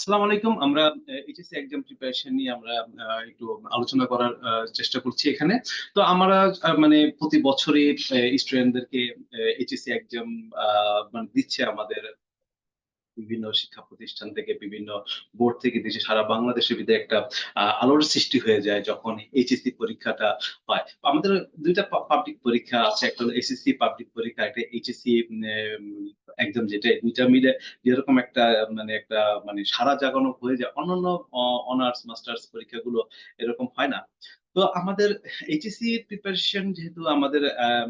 আসসালামু আলাইকুম। আমরা এইচএসসি এক্সাম প্রিপারেশন নিয়ে আমরা একটু আলোচনা করার চেষ্টা করছি এখানে। তো আমরা মানে প্রতি বছরই স্টুডেন্টদেরকে এইচএসসি এক্সাম আ মানে দিচ্ছে আমাদের বিভিন্ন শিক্ষা প্রতিষ্ঠান থেকে, বিভিন্ন বোর্ড থেকে দেশে সারা বাংলাদেশের ভিতরে একটা আলোড়ন সৃষ্টি হয়ে যায় যখন এইচএসসি পরীক্ষাটা হয়। আমাদের ২ টা পাবলিক পরীক্ষা আছে। একটা হলো এসএসসি পাবলিক পরীক্ষা, একটা এইচএসসি এক্সাম যেটা ২ টা মিলে যেরকম একটা একটা সাড়া জাগানো হয়ে যায়। অন্যান্য অ অনার্স, মাস্টার্স পরীক্ষাগুলো এরকম হয় না। তো আমাদের এইচএসসি প্রিপারেশন যেহেতু আমাদের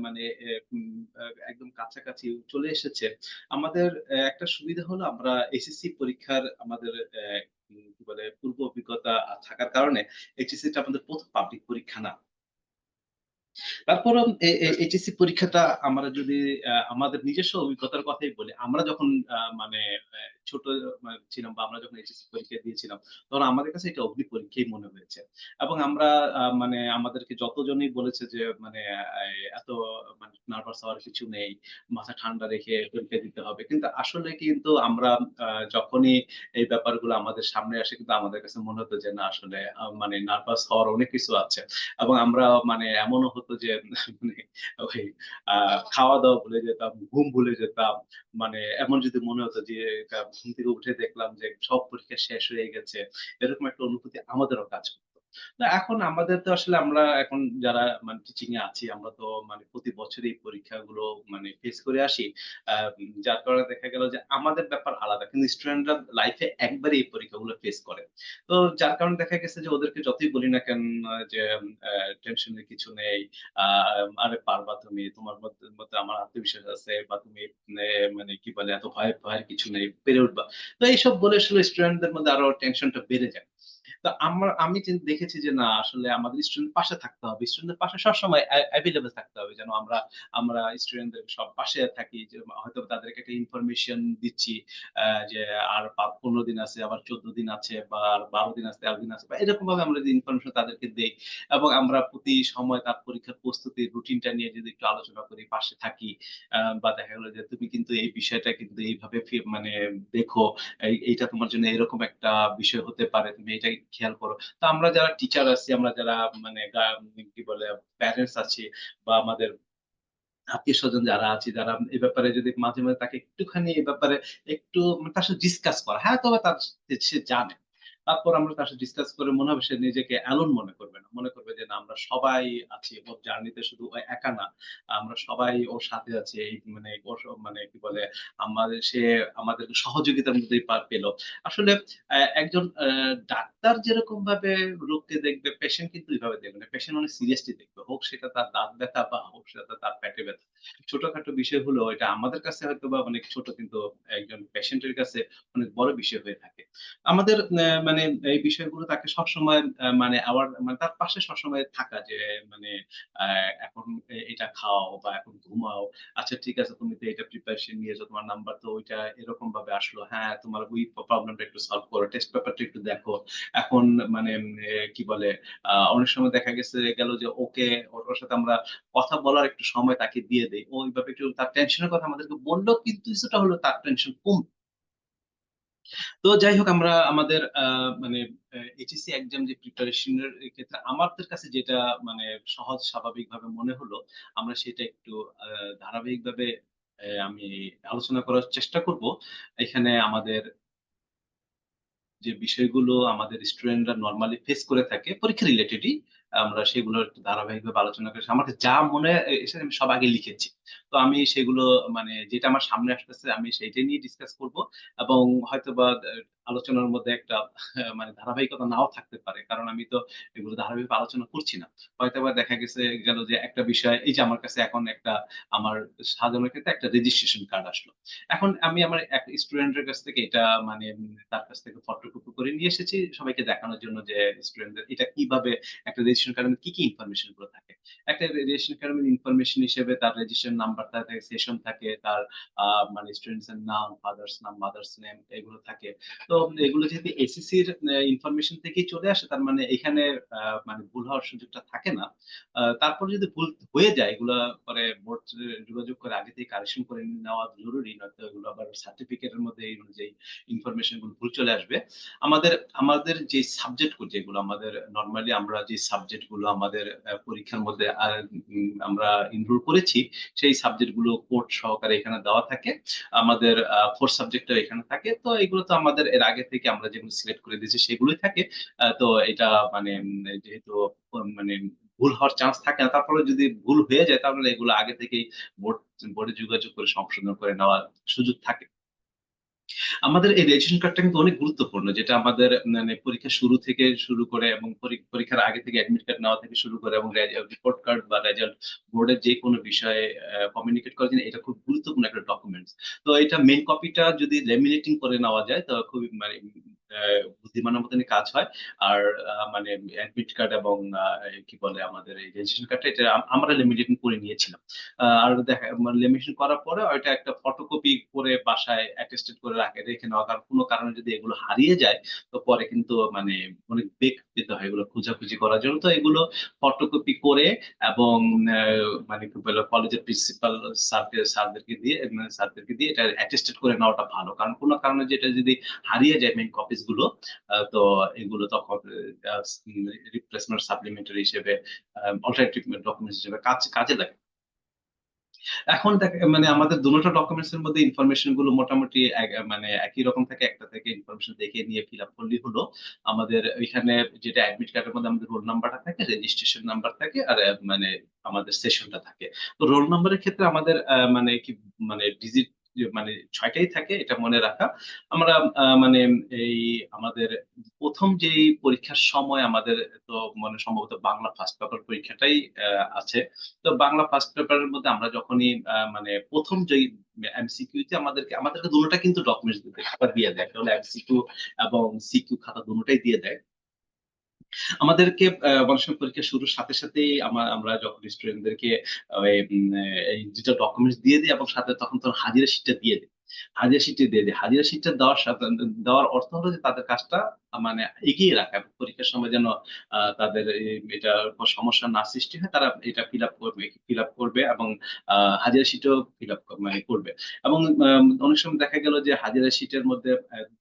মানে এ উম আ একদম কাছাকাছি চলে এসেছে। আমাদের একটা সুবিধা হলো আমরা এসএসসি পরীক্ষার আমাদের কি বলে পূর্ব অভিজ্ঞতা থাকার কারণে এইচএসসি টা আমাদের ১ম পাবলিক পরীক্ষা না। তারপরও এইচএসসি পরীক্ষাটা আমরা যদি আমাদের নিজস্ব অভিজ্ঞতার কথাই বলি, আমরা যখন মানে ছোট ছিলাম বা আমরা যখন এইচএসসি পরীক্ষা দিয়েছিলাম, তখন আমাদের কাছে এটা অগ্নি পরীক্ষাই মনে হয়েছে। এবং আমরা আমাদেরকে যতজনই বলেছে যে এত নার্ভাস হওয়ার কিছু নেই। মাথা ঠান্ডা রেখে পরীক্ষা দিতে হবে। কিন্তু আসলে কিন্তু আমরা আ যখনই এই ব্যাপারগুলো আমাদের সামনে আসে কিন্তু আমাদের কাছে মনে হতো যে না আসলে নার্ভাস হওয়ার অনেক কিছু আছে। এবং আমরা এমনও হতো যে মানে ওই আ খাওয়া-দাওয়া ভুলে যেতাম, ঘুম ভুলে যেতাম। এমন যদি মনে হতো যে ঘুম থেকে উঠে দেখলাম যে সব পরীক্ষা শেষ হয়ে গেছে। এরকম একটা অনুভূতি আমাদেরও কাজ করত। তো এখন আমাদের তো আসলে আমরা এখন যারা টিচিং এ আছি আমরা তো প্রতি বছরই এই পরীক্ষাগুলো ফেস করে আসি। যার কারণে দেখা গেল যে আমাদের ব্যাপার আলাদা। কিন্তু স্টুডেন্টরা লাইফে একবারই এই পরীক্ষাগুলো ফেস করে। তো যার কারণে দেখা গেছে যে ওদেরকে যতই বলি না কেন যে টেনশনের কিছু নেই। আ আরে পারবা তুমি। তোমার মধ্যে আমার আত্মবিশ্বাস আছে বা তুমি এ কি বলে এত ভয়ের কিছু নেই। পেরে উঠবা। তো এইসব বলে আসলে স্টুডেন্টদের মধ্যে আরো টেনশনটা বেড়ে যায়। তো আমি কিন্তু দেখেছি যে না আসলে আমাদের স্টুডেন্ট পাশে থাকতে হবে। স্টুডেন্টের পাশে সবসময় এভেইলেবল থাকতে হবে। যেন আমরা স্টুডেন্টদের সব পাশে থাকি যে হয়তো তাদেরকে একটা ইনফরমেশন দিচ্ছি যে আর ১৫ দিন আছে, আবার ১৪ দিন আছে বা আর ১২ দিন আছে, ১৩ দিন আছে বা এরকম ভাবে আমরা যদি ইনফরমেশন তাদেরকে দেই এবং আমরা প্রতি সময় তার পরীক্ষার প্রস্তুতির রুটিনটা নিয়ে যদি একটু আলোচনা করি, পাশে থাকি বা দেখা গেল যে তুমি কিন্তু এই বিষয়টা কিন্তু এইভাবে দেখো এইটা তোমার জন্য এরকম একটা বিষয় হতে পারে। তুমি এটা খেয়াল করো। তো আমরা যারা টিচার আছি, আমরা যারা মানে গা কি বলে প্যারেন্টস আছি বা আমাদের আত্মীয়স্বজন যারা আছি, যারা এ ব্যাপারে যদি মাঝে মাঝে তাকে একটুখানি এ ব্যাপারে একটু তার সাথে ডিসকাস করা। হ্যাঁ, তবে সে জানে। তারপর আমরা তার সাথে ডিসকাস করে মনে হবে সে নিজেকে এলোন মনে করবে না। মনে করবে যে না আমরা সবাই আছি। ওর জার্নিতে শুধু ও একা না। আমরা সবাই ওর সাথে আছি। এই ওর কি বলে সে আমাদেরকে সহযোগিতার মধ্যেই পেল। আসলে একজন ডাক্তার যেরকমভাবে রোগকে দেখবে, পেশেন্ট কিন্তু ওইভাবে দেখবে না। পেশেন্ট অনেক সিরিয়াসলি দেখবে। হোক সেটা তার দাঁত ব্যথা বা হোক সেটা তার পেটে ব্যথা। ছোটখাটো বিষয় হলেও এটা আমাদের কাছে হয়তোবা অনেক ছোট কিন্তু একজন পেশেন্টের কাছে অনেক বড় বিষয় হয়ে থাকে। আমাদের এই বিষয়গুলো তাকে সবসময় তার পাশে সবসময় থাকা যে মানে আ এখন এটা খাও বা এখন ঘুমাও। আচ্ছা ঠিক আছে তুমি তো এটা প্রিপারেশন নিয়েছো। তোমার নাম্বার তো ওইটা এরকম ভাবে আসলো। হ্যাঁ, তোমার ওই প্রবলেমটা একটু সলভ করো। টেস্ট পেপারটা একটু দেখো। এখন কি বলে অনেক সময় দেখা গেল যে ওর সাথে আমরা কথা বলার একটু সময় তাকে দিয়ে দেই। ও ওইভাবে একটু তার টেনশনের কথা আমাদেরকে বললেও কিন্তু কিছুটা হলেও তার টেনশন কমবে। তো যাই হোক আমরা আমাদের মানে এইচএসসি এক্সাম যে প্রিপারেশন এর ক্ষেত্রে আমাদের কাছে যেটা সহজ স্বাভাবিকভাবে মনে হলো, আমরা সেটা একটু আ ধারাবাহিকভাবে আমি আলোচনা করার চেষ্টা করব। এখানে আমাদের যে বিষয়গুলো আমাদের স্টুডেন্টরা নরমালি ফেস করে থাকে পরীক্ষা রিলেটেডই আমরা সেগুলো একটু ধারাবাহিকভাবে আলোচনা করেছি। আমার কাছে যা মনে এসেছে আমি সব আগে লিখেছি। তো আমি সেগুলো যেটা আমার সামনে আসতেছে আমি সেইটাই নিয়ে ডিসকাস করব এবং হয়তোবা আলোচনার মধ্যে একটা ধারাবাহিকতা নাও থাকতে পারে। কারণ আমি তো এগুলো ধারাবাহিকভাবে আলোচনা করছি না। হয়তোবা দেখা গেল যে একটা বিষয় এই যে আমার কাছে এখন একটা আমার সাজানোর ক্ষেত্রে একটা রেজিস্ট্রেশন কার্ড আসলো। এখন আমি আমার এক স্টুডেন্টের কাছ থেকে এটা তার কাছ থেকে ফটোকপি করে নিয়ে এসেছি সবাইকে দেখানোর জন্য যে স্টুডেন্টদের এটা কিভাবে একটা রেজিস্ট্রেশন কার্ডের মধ্যে কি ইনফরমেশন গুলো থাকে। একটা রেজিস্ট্রেশন একাডেমির ইনফরমেশন হিসেবে তার রেজিস্ট্রেশন নাম্বারটা থাকে, সেশন থাকে, তার মানে স্টুডেন্টস এর নাম, ফাদার্স নাম, মাদার্স নেম এগুলো থাকে। তো এগুলো যেহেতু এসএসসির ইনফরমেশন থেকেই চলে আসে, তার মানে এখানে মানে ভুল হওয়ার সুযোগটা থাকে না। তারপর যদি ভুল হয়ে যায়, এগুলা পরে বোর্ড যোগাযোগ করে আগে থেকে কারেকশন করে নেওয়া জরুরি, নয়তো এগুলো আবার সার্টিফিকেটের মধ্যে এই অনুযায়ী ইনফরমেশন গুলো ভুল চলে আসবে। আমাদের আমাদের যে সাবজেক্ট গুলো, যেগুলো আমাদের নরমালি আমরা যে সাবজেক্ট গুলো আমাদের পরীক্ষার মধ্যে আমরা ইনরোল করেছি, সেই সাবজেক্ট গুলো কোড সহকারে এখানে দেওয়া থাকে। আমাদের 4 সাবজেক্টও এখানে থাকে। তো এগুলো তো আমাদের এর আগে থেকে আমরা যেগুলো সিলেক্ট করে দিয়েছি সেগুলোই থাকে। তো এটা মানে যেহেতু মানে ভুল হওয়ার চান্স থাকে না। তারপরেও যদি ভুল হয়ে যায়, তাহলে এগুলো আগে থেকেই বোর্ড বোর্ডে যোগাযোগ করে সংশোধন করে নেওয়ার সুযোগ থাকে। আমাদের এই রেজিস্ট্রেশন কার্ডটা কিন্তু অনেক গুরুত্বপূর্ণ। যেটা আমাদের মানে পরীক্ষা শুরু থেকে শুরু করে এবং পরীক্ষার আগে থেকে অ্যাডমিট কার্ড নেওয়া থেকে শুরু করে এবং রিপোর্ট কার্ড বা রেজাল্ট বোর্ডের যেকোনো বিষয়ে কমিউনিকেট করার জন্য এটা খুব গুরুত্বপূর্ণ একটা ডকুমেন্টস। তো এটা মেইন কপিটা যদি ল্যামিনেটিং করে নেওয়া যায়, তো খুবই মানে আ বুদ্ধিমানের মতনই কাজ হয়। আর মানে অ্যাডমিট কার্ড এবং কি বলে আমাদের এই রেজিস্ট্রেশন কার্ডটা, এটা আমরা ল্যামিনেটিং করে নিয়েছিলাম। আর দেখা মানে লেমিনেশন করার পরে ওইটা একটা ফটোকপি করে বাসায় অ্যাটেস্টেড করে রেখে নেওয়া। কারণ কোন কারণে যদি এগুলো হারিয়ে যায়, তো পরে কিন্তু মানে অনেক বেগ পেতে হয় এগুলো খোঁজাখুঁজি করার জন্য। তো এগুলো ফটোকপি করে এবং আ মানে কি বলে কলেজের প্রিন্সিপাল স্যারদেরকে দিয়ে মানে স্যারদেরকে দিয়ে এটা অ্যাটেস্টেড করে নেওয়াটা ভালো। কারণ কোন কারণে যেটা যদি হারিয়ে যায় মেইন কপিস গুলো, তো এগুলো তখন আ রিপ্লেসমেন্ট সাপ্লিমেন্টারি হিসেবে অল্টারনেটিভ ডকুমেন্টস হিসেবে কাজে লাগে। এখন মানে আমাদের দোনোটা ডকুমেন্টস এর মধ্যে ইনফরমেশন গুলো মোটামুটি মানে একই রকম থাকে। একটা থেকে ইনফরমেশন দেখে নিয়ে ফিল আপ করলেই হলো। আমাদের ওইখানে যেটা অ্যাডমিট কার্ডের মধ্যে আমাদের রোল নাম্বারটা থাকে, রেজিস্ট্রেশন নাম্বার থাকে আর মানে আমাদের সেশনটা থাকে। তো রোল নাম্বারের ক্ষেত্রে আমাদের মানে কি মানে ডিজিট মানে ৬ টাই থাকে, এটা মনে রাখা। আমরা মানে এই আমাদের ১ম যেই পরীক্ষার সময় আমাদের তো মানে সম্ভবত বাংলা ফার্স্ট পেপার পরীক্ষাটাই আছে। তো বাংলা ফার্স্ট পেপারের মধ্যে আমরা যখনই মানে ১ম যেই এমসিকিউ তে আমাদেরকে দোনোটা কিন্তু ডকুমেন্টস খাতা দিয়ে দেয়। একটা হলো এমসিকিউ এবং সিকিউ খাতা দোনোটাই দিয়ে দেয়। আমাদেরকে অনেক সময় পরীক্ষা শুরুর সাথে সাথেই আমরা যখন স্টুডেন্টদেরকে ওই এই ডিজিটাল ডকুমেন্টস দিয়ে দিই এবং সাথে তখন তো হাজিরা শিটটা দিয়ে দিই। হাজিরা শিটটা দিয়ে দিই। হাজিরা শিটটা দেওয়ার অর্থ হলো যে তাদের কাজটা মানে এগিয়ে রাখা এবং পরীক্ষার সময় যেন তাদের এটা কোন সমস্যা না সৃষ্টি হয়, তারা এটা ফিল আপ করবে এবং হাজিরা শিটও ফিল আপ মানে করবে। এবং অনেক সময় দেখা গেল যে হাজিরা শিটের মধ্যে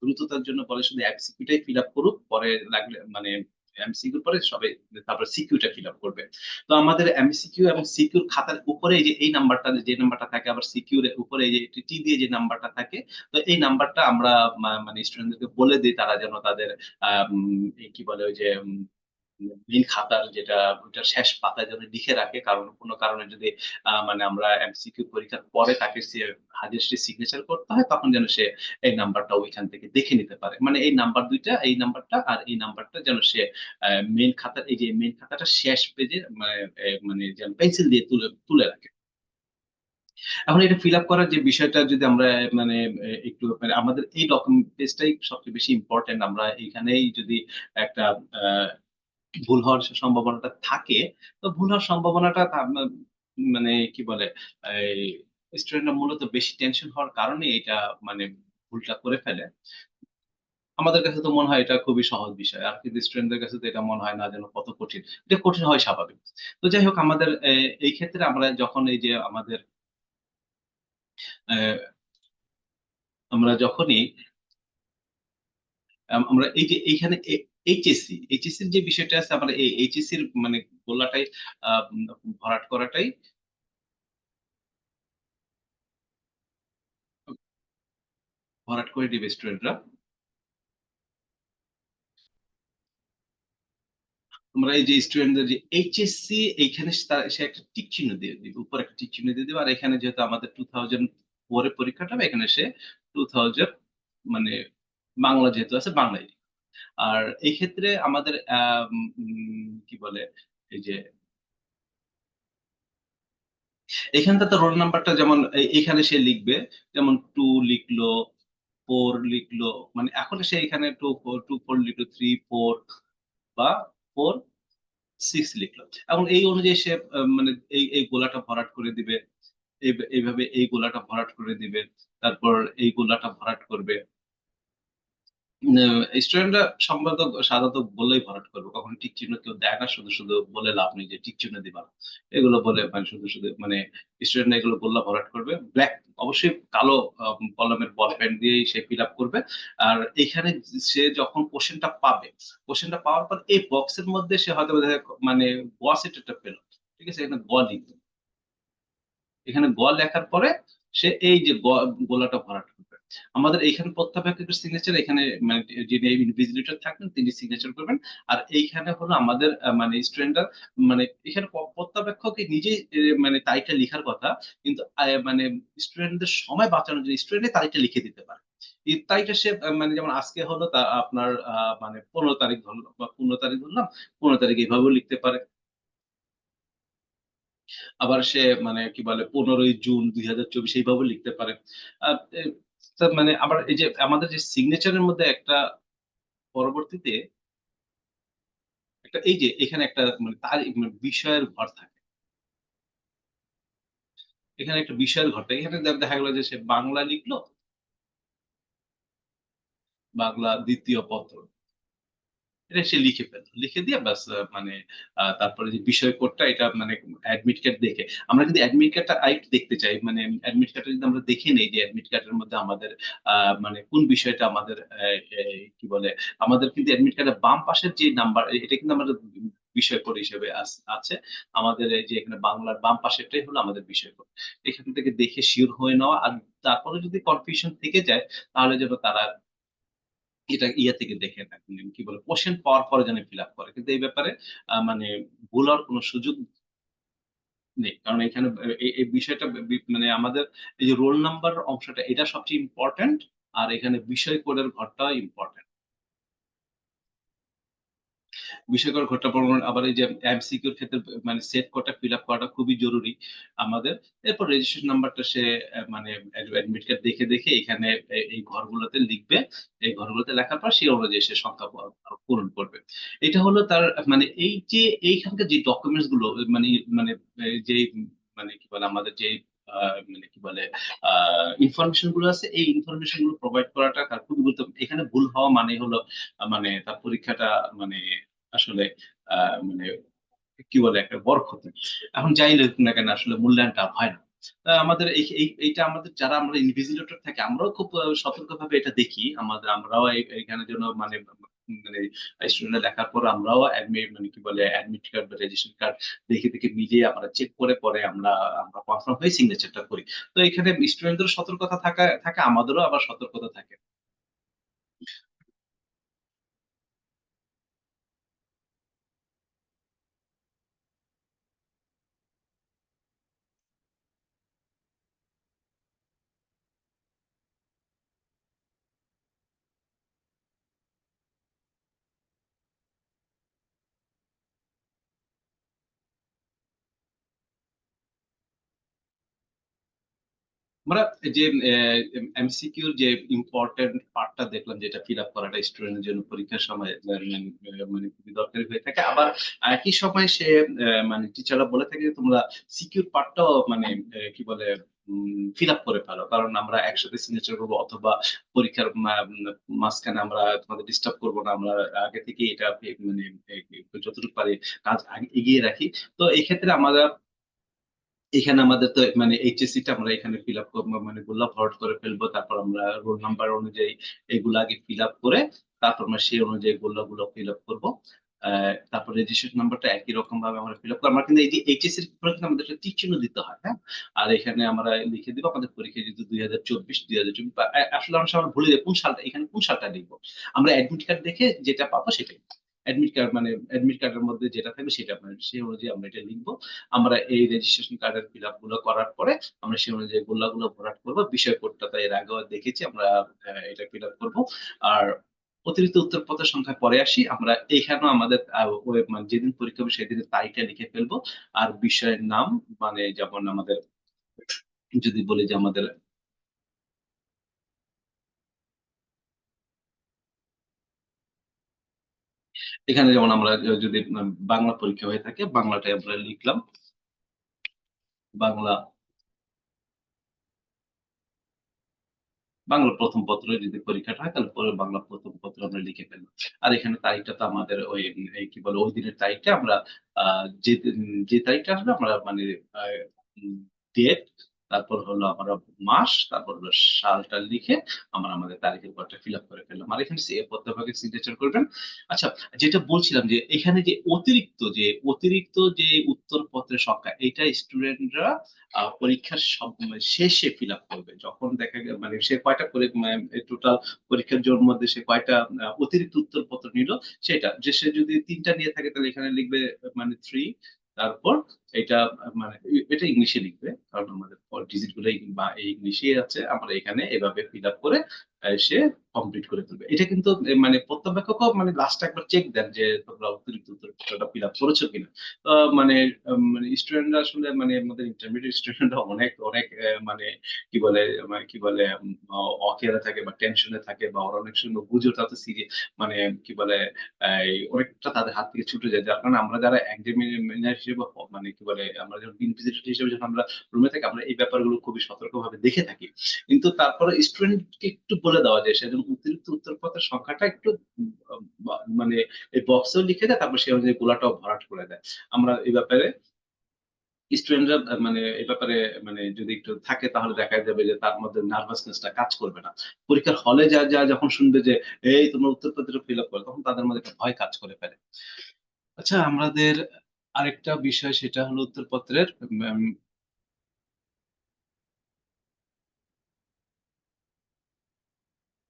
দ্রুততার জন্য বলে শুধু এমসিকিউটাই ফিল আপ করুক। পরে লাগলে মানে এমসিকিউর পরে সবাই তারপর সিকিউটা ফিল আপ করবে। তো আমাদের এমসিকিউ এবং সিকিউর খাতার উপরে এই যে এই নাম্বারটা, যে নাম্বারটা থাকে, আবার সিকিউর এর উপরে এই যে টি দিয়ে যে নাম্বারটা থাকে, তো এই নাম্বারটা আমরা মানে স্টুডেন্টদেরকে বলে দেই, তারা যেন তাদের এই কি বলে ওই যে মেইন খাতার যেটা ওইটার শেষ পাতায় যেন লিখে রাখে। কারণ কোন কারণে যদি মানে আমরা এমসিকিউ পরীক্ষার পরে তাকে হাজির সিগনেচার করতে হয়, তখন যেন সে এই নাম্বারটা ওইখান থেকে দেখে নিতে পারে। মানে এই নাম্বার ২ টা, এই নাম্বারটা আর এই নাম্বারটা যেন সে মেইন খাতার এই যে মেইন খাতাটা শেষ পেজে মানে মানে যেন পেন্সিল দিয়ে তুলে তুলে রাখে। এখন এটা ফিল আপ করার যে বিষয়টা যদি আমরা মানে একটু মানে আমাদের এই পেজটাই সবচেয়ে বেশি ইম্পোর্টেন্ট। আমরা এইখানেই যদি একটা আ ভুল হওয়ার সম্ভাবনাটা থাকে, তো ভুল হওয়ার সম্ভাবনাটা মানে কি বলে এই স্টুডেন্টরা মূলত বেশি টেনশন হওয়ার কারণে এটা মানে ভুলটা করে ফেলে। আমাদের কাছে তো মনে হয় এটা খুবই সহজ বিষয়। আর কিন্তু স্টুডেন্টদের কাছে তো এটা মনে হয় না যেন কত কঠিন। এটা কঠিন হয় স্বাভাবিক। তো যাই হোক, আমাদের এই ক্ষেত্রে আমরা যখন এই যে আমাদের অ্যা আমরা যখনই আমরা এই যে এইখানে এইচএসসি র যে বিষয়টা আছে, আমরা এই এইচএসসি র মানে গোল্লাটাই আ ভরাট করাটাই ভরাট করে দিবে স্টুডেন্টরা। আমরা এই যে স্টুডেন্টদের যে এইচএসসি, এইখানে সে একটা টিক চিহ্ন দিয়ে দিবে। উপরে একটা টিক চিহ্ন দিয়ে দিবে। আর এখানে যেহেতু আমাদের 2004 এ পরীক্ষাটা হবে, এখানে সে 2000 মানে বাংলা যেহেতু আছে বাংলায় দিবে। আর এই ক্ষেত্রে আমাদের কি বলে এই যে এখানটাতে রোল নাম্বারটা যেমন এখানে সে লিখবে। যেমন 2 লিখলো, 4 লিখলো। মানে এখন সে এখানে 2, 4 লিখলো, 3, 4 বা 4 6 লিখলো। এখন এই অনুযায়ী সে মানে এই গোলাটা ভরাট করে দিবে। এইভাবে এই গোলাটা ভরাট করে দিবে। তারপর এই গোলাটা ভরাট করবে। স্টুডেন্টরা সাধারণত বলেই ভরাট করবে। কখনো টিক চিহ্ন কেউ দেয় না। শুধু বলে লাভ নেই যে টিক চিহ্ন দিবা না। এগুলো বলে মানে শুধু মানে স্টুডেন্টরা এগুলো বললা ভরাট করবে। অবশ্যই কালো কলমের বল পেন দিয়েই সে ফিল আপ করবে। আর এখানে সে যখন কোয়েশ্চেনটা পাবে, কোয়েশ্চেনটা পাওয়ার পর এই বক্সের মধ্যে সে হয়তো মানে গ সেটেরটা পেল। ঠিক আছে? এখানে গ লিখবে। এখানে গ লেখার পরে সে এই যে গোলাটা ভরাট করবে। আমাদের এইখানে প্রত্যাবাক্যের সিগনেচার এখানে মানে যিনি ইনভিজিলেটর থাকবেন তিনি সিগনেচার করবেন। আর এইখানে হলো আমাদের মানে স্টুডেন্টরা মানে এখানে প্রত্যাবাক্যকে নিজেই মানে তারিখটা লিখার কথা। কিন্তু মানে স্টুডেন্টদের সময় বাঁচানোর জন্য স্টুডেন্টই তারিখটা লিখে দিতে পারে। এই তারিখটা সে মানে যেমন আজকে হলো তা আপনার মানে ১৫ তারিখ ধরলাম বা ১৫ তারিখ ধরলাম। ১৫ তারিখ এভাবেও লিখতে পারে। আবার সে মানে কি বলে ১৫ই জুন ২০২৪ এইভাবেও লিখতে পারে। আ এ মানে আবার এই যে আমাদের যে সিগনেচার এর মধ্যে একটা পরবর্তীতে এই যে এখানে একটা মানে তার মানে বিষয়ের ঘর থাকে। এখানে একটা বিষয়ের ঘর থাকে। এখানে দেখা গেল যে সে বাংলা লিখলো, বাংলা ২য় পত্র। এটা সে লিখে ফেলল। লিখে দিয়ে ব্যাস মানে তারপরে যে বিষয় কোডটা এটা মানে অ্যাডমিট কার্ড দেখে। আমরা কিন্তু অ্যাডমিট কার্ডটা আরেকটু দেখতে চাই। মানে অ্যাডমিট কার্ডটা যদি আমরা দেখে নেই যে অ্যাডমিট কার্ডের মধ্যে আমাদের আ মানে কোন বিষয়টা আমাদের কি বলে আমাদের কিন্তু অ্যাডমিট কার্ডের বাম পাশের যে নাম্বার এটা কিন্তু আমাদের বিষয় কোড হিসেবে আছে। আমাদের এই যে এখানে বাংলার বাম পাশেরটাই হলো আমাদের বিষয় কোড। এখান থেকে দেখে সিওর হয়ে নেওয়া আর তারপরে যদি কনফিউশন থেকে যায় তাহলে যেন তারা এটা ইয়ে থেকে দেখে থাকেন কি বলে কোশ্চেন পাওয়ার পরে যেন ফিল আপ করে। কিন্তু এই ব্যাপারে মানে ভুল হওয়ার কোন সুযোগ নেই। কারণ এখানে এই বিষয়টা মানে আমাদের এই যে রোল নাম্বার অংশটা এটা সবচেয়ে ইম্পোর্টেন্ট। আর এখানে বিষয় কোডের ঘরটাও ইম্পোর্টেন্ট। বিষয়কর ঘটনা প্রমাণ আবার এই যে এমসিকিউর ক্ষেত্রে মানে সেট কটা ফিল আপ করাটা খুবই জরুরি আমাদের। এরপর রেজিস্ট্রেশন নাম্বারটা সে মানে অ্যাডমিট কার্ড দেখে এখানে এই ঘরগুলোতে লিখবে। এই ঘরগুলোতে লেখার পর সে অনুযায়ী সে সংখ্যা পূরণ করবে। এটা হলো তার মানে এই যে এইখানকার যে ডকুমেন্টস গুলো মানে মানে যেই মানে কি বলে আমাদের যে আ মানে কি বলে আ ইনফরমেশন গুলো আছে এই ইনফরমেশন গুলো প্রোভাইড করাটা তার খুবই গুরুত্বপূর্ণ। এখানে ভুল হওয়া মানেই হলো মানে তার পরীক্ষাটা মানে আসলে আ মানে কি বলে? একটা বড় ক্ষতি। এখন যাই লিখুক না কেন আসলে মূল্যায়নটা আর হয় না। আমাদের এইটা আমাদের যারা আমরা ইনভিজিলেটর থাকি আমরাও খুব সতর্কভাবে এটা দেখি। আমরাও এইখানে যেন মানে মানে স্টুডেন্টরা লেখার পর আমরাও মানে কি বলে অ্যাডমিট কার্ড বা রেজিস্ট্রেশন কার্ড দেখে মিলিয়ে আমরা চেক করে পরে আমরা কনফার্ম হয়ে সিগনেচারটা করি। তো এখানে স্টুডেন্টদেরও সতর্কতা থাকে আমাদেরও আবার সতর্কতা থাকে। আমরা যে এমসিকিউর যে ইম্পোর্টেন্ট পার্টটা দেখলাম যেটা ফিল আপ করাটা স্টুডেন্টের জন্য পরীক্ষার সময় মানে খুবই দরকারি হয়ে থাকে। আবার একই সময় সে মানে টিচাররা বলে থাকে যে তোমরা সিকিউর পার্টটাও মানে কি বলে ফিল আপ করে ফেলো। কারণ আমরা একসাথে সিগনেচার করব অথবা পরীক্ষার মাঝখানে আমরা তোমাদের ডিস্টার্ব করব না। আমরা আগে থেকেই এটা মানে যতটুকু পারি কাজ এগিয়ে রাখি। তো এক্ষেত্রে আমরা এখানে আমাদের তো মানে এইচএসসি টা আমরা এখানে ফিল আপ মানে গুলা ভরাট করে ফেলবো। তারপর আমরা রোল নাম্বার অনুযায়ী এগুলা আগে ফিল আপ করে তারপর আমরা সেই অনুযায়ী গুলো ফিল আপ করব। তারপর রেজিস্ট্রেশন নাম্বারটা একই রকম ভাবে আমরা ফিল আপ করব। আমরা কিন্তু এই যে এইচএসসি এর পরে কিন্তু আমাদের একটা টিক চিহ্ন দিতে হয়, হ্যাঁ? আর এখানে আমরা লিখে দিব আমাদের পরীক্ষা যেহেতু ২০২৪ বা আসলে অনেক সময় ভুলে যাই কোন সালটা এখানে কোন সালটা লিখব। আমরা অ্যাডমিট কার্ড দেখে যেটা পাবো সেটাই। অ্যাডমিট কার্ডের মধ্যে যেটা থাকবে সেটা সেই অনুযায়ী আমরা এটা লিখব। আমরা এই রেজিস্ট্রেশন কার্ডের ফিল আপ গুলো করার পরে আমরা সেই অনুযায়ী গোল্লাগুলো ভরাট করব। বিষয় কোডটা তো এর আগেও দেখেছি আমরা এটা ফিল আপ করব। আর অতিরিক্ত উত্তরপত্রের সংখ্যায় পরে আসি। আমরা এখানেও আমাদের মানে যেদিন পরীক্ষা হবে সেদিনের তারিখটা লিখে ফেলব। আর বিষয়ের নাম মানে যেমন আমাদের যদি বলি যে আমাদের এখানে যেমন আমরা যদি বাংলা পরীক্ষা হয়ে থাকে, বাংলাটাই আমরা লিখলাম। বাংলা, বাংলা ১ম পত্রে যদি পরীক্ষাটা হয় তাহলে পরে বাংলা ১ম পত্র আমরা লিখে ফেললাম। আর এখানে তারিখটা তো আমাদের ওই এই কি বলে ওই দিনের তারিখটা আমরা আ যে যে তারিখটা আসবে আমরা মানে আ উম ডেট, তারপর হলো আমরা মাস, তারপর হলো সালটা লিখে আমরা আমাদের তারিখের ঘরটা ফিল আপ করে ফেললাম। আর এখানে প্রত্যেকভাগে সিগনেচার করবেন। আচ্ছা, যেটা বলছিলাম যে এখানে যে অতিরিক্ত যে উত্তরপত্রের সংখ্যা এইটা স্টুডেন্টরা পরীক্ষার মানে শেষে ফিল আপ করবে। যখন দেখা মানে সে কয়টা করে টোটাল পরীক্ষার মধ্যে সে কয়টা অতিরিক্ত উত্তরপত্র নিল সেটা। যে সে যদি ৩ টা নিয়ে থাকে তাহলে এখানে লিখবে মানে 3, তারপর এটা মানে এটা ইংলিশে লিখবে। কারণ আমাদের ডিজিট গুলো ইংলিশেই আছে। আমরা এখানে এভাবে ফিল আপ করে সে কমপ্লিট করে ফেলবে। এটা কিন্তু মানে প্রত্যবেক্ষকও মানে লাস্টে একবার চেক দেন যে তোমরা অতিরিক্ত উত্তরপত্রটা ফিল আপ করেছো কিনা। মানে মানে স্টুডেন্টরা আসলে মানে আমাদের ইন্টারমিডিয়েট স্টুডেন্টরা অনেক মানে কি বলে অকেরা থাকে বা টেনশনে থাকে বা ওরা অনেক সময় বুঝে ওঠা তো মানে কি বলে অনেকটা তাদের হাত থেকে ছুটে যায়। যার কারণে আমরা যারা এক্সামিনার হিসেবে মানে কি বলে আমরা যখন ইনভিজিলেটর হিসেবে যখন আমরা রুমে থাকি আমরা এই ব্যাপারগুলো খুবই সতর্কভাবে দেখে থাকি। কিন্তু তারপরে স্টুডেন্টকে একটু বলে দেওয়া যায় সে যেন অতিরিক্ত উত্তরপত্রের সংখ্যাটা একটু মানে এই বক্সেও লিখে দেয় তারপর সে অনুযায়ী গোলাটাও ভরাট করে দেয়। আমরা এই ব্যাপারে স্টুডেন্টরা মানে এই ব্যাপারে মানে যদি একটু থাকে তাহলে দেখা যাবে যে তার মধ্যে নার্ভাসনেস টা কাজ করবে না। পরীক্ষার হলে যখন শুনবে যে, "এই তোমরা উত্তরপত্র ফিল আপ করো" তখন তাদের মধ্যে একটা ভয় কাজ করে ফেলে। আচ্ছা, আমাদের আরেকটা বিষয় সেটা হলো উত্তরপত্রের ম্যাম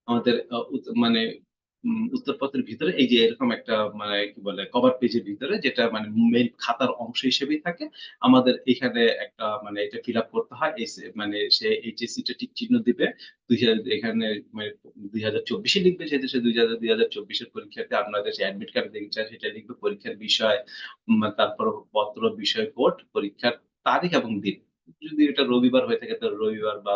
আমাদের মানে উত্তরপত্রের ভিতরে এই যে এরকম একটা মানে কি বলে কভার পেজের ভিতরে যেটা মানে মেইন খাতার অংশ হিসেবেই থাকে। আমাদের এখানে একটা মানে এটা ফিল আপ করতে হয়। মানে সে এইচএসসি টা টিক চিহ্ন দিবে। ২০০০ এখানে মানে ২০২৪ এ লিখবে যেহেতু সে ২০২৪ এর পরীক্ষাতে আপনাদের যে অ্যাডমিট কার্ড যেটা সেটা লিখবে পরীক্ষার বিষয়, তারপর পত্র, বিষয়, কোড, পরীক্ষার তারিখ এবং দিন। যদি এটা রবিবার হয়ে থাকে তো রবিবার বা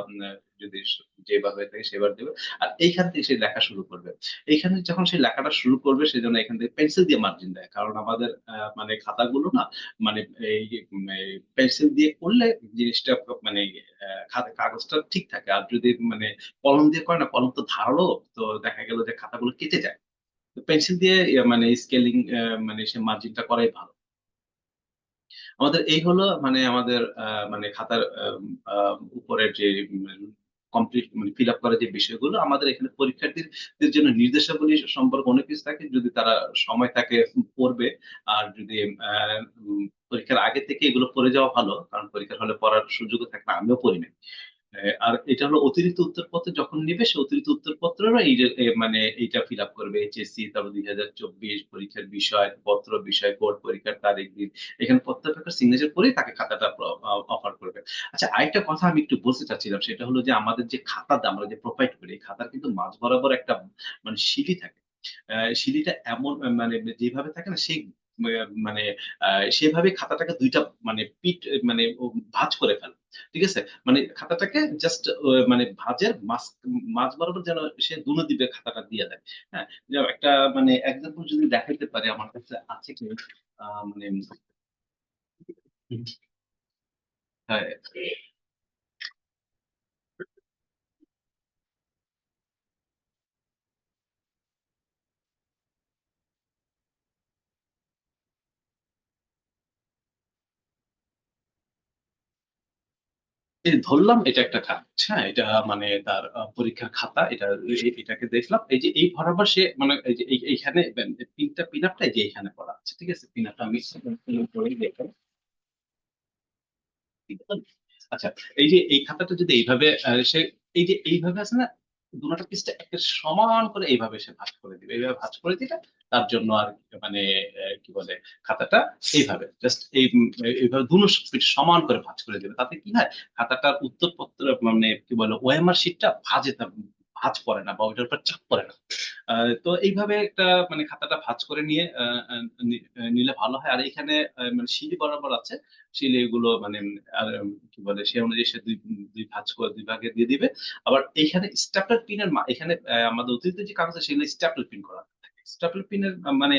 যদি যেবার হয়ে থাকে সেবার দিবে। আর এইখান থেকে সে লেখা শুরু করবে। এইখানে যখন সে লেখাটা শুরু করবে সেজন্য এখান থেকে পেন্সিল দিয়ে মার্জিন দেয়। কারণ আমাদের মানে খাতাগুলো না মানে এই পেন্সিল দিয়ে করলে জিনিসটা মানে কাগজটা ঠিক থাকে। আর যদি মানে কলম দিয়ে করে না, কলম তো ধারালো, তো দেখা গেল যে খাতাগুলো কেটে যায়। তো পেন্সিল দিয়ে মানে স্কেলিং মানে সে মার্জিনটা করাই ভালো। আমাদের এই হলো মানে আমাদের মানে খাতার আ উপরের যে কমপ্লিট মানে ফিল আপ করার যে বিষয়গুলো আমাদের এখানে পরীক্ষার্থীদের জন্য নির্দেশাবলী সম্পর্কে অনেক কিছু থাকে। যদি তারা সময় থাকে পড়বে। আর যদি আ উম পরীক্ষার আগে থেকে এগুলো পড়ে যাওয়া ভালো। কারণ পরীক্ষার হলে পড়ার সুযোগও থাকে না। আমিও পড়ি নাই। আর এটা হলো অতিরিক্ত উত্তরপত্র যখন নিবে সে অতিরিক্ত উত্তরপত্রেরও এই যে মানে এইটা ফিল আপ করবে। এইচএসসি, তারপর ২০২৪ পরীক্ষার বিষয়, পত্র, বিষয়, কোড, পরীক্ষার তারিখ, দিন। এখানে প্রত্যেকটা সিগনেচার করেই তাকে খাতাটা অফার করবে। আচ্ছা, আরেকটা কথা আমি একটু বলতে চাচ্ছিলাম সেটা হলো যে আমাদের যে খাতাটা আমরা যে প্রোভাইড করি, এই খাতার কিন্তু মাঝ বরাবর একটা মানে সিলি থাকে। সিঁড়িটা এমন মানে যেভাবে থাকে না সেই মানে আ সেভাবে খাতাটাকে ২ টা মানে মানে ভাঁজ করে ফেলে। ঠিক আছে? মানে খাতাটাকে জাস্ট মানে ভাঁজের মাঝ বরাবর যেন সে দুনো দিকে খাতাটা দিয়ে দেয়। হ্যাঁ? যে একটা মানে এক্সাম্পল যদি দেখাইতে পারি আমার কাছে আছে কি মানে হ্যাঁ। এই ধরলাম এটা একটা কাজ। হ্যাঁ? এটা মানে তার পরীক্ষার খাতা। এটাকে দেখলাম। এই যে এই বরাবর সে মানে এই যে এইখানে পিন আপটা এই যে এইখানে করা আছে। ঠিক আছে? পিন আপটা আমি করেই দেখলাম। আচ্ছা, এই যে এই খাতাটা যদি এইভাবে সে এই যে এইভাবে আছে না? দুটো পৃষ্ঠা একটা সমান করে এইভাবে সে ভাঁজ করে দিবে। এইভাবে ভাঁজ করে দিলে তার জন্য আর মানে কি বলে খাতাটা এইভাবে জাস্ট এইভাবে দুনো পিঠ সমান করে ভাঁজ করে দিবে। তাতে কি হয়? খাতাটার উত্তরপত্র মানে কি বলে ওএমআর শিটটা ভাঁজ পড়ে না বা ওইটার উপর চাপ পড়ে না। আ তো এইভাবে একটা মানে খাতাটা ভাঁজ করে নিয়ে আ আ নি নিলে ভালো হয়। আর এখানে মানে সিঁড়ি বরাবর আছে। সিলে এগুলো মানে আর কি বলে সে অনুযায়ী সে ২ ভাঁজ করে ২ ভাগে দিয়ে দিবে। আবার এইখানে স্ট্যাপলার পিনের এখানে আমাদের অতিরিক্ত যে কাগজ আছে সেগুলো স্ট্যাপলার পিন করা। স্ট্যাপল পিনের মানে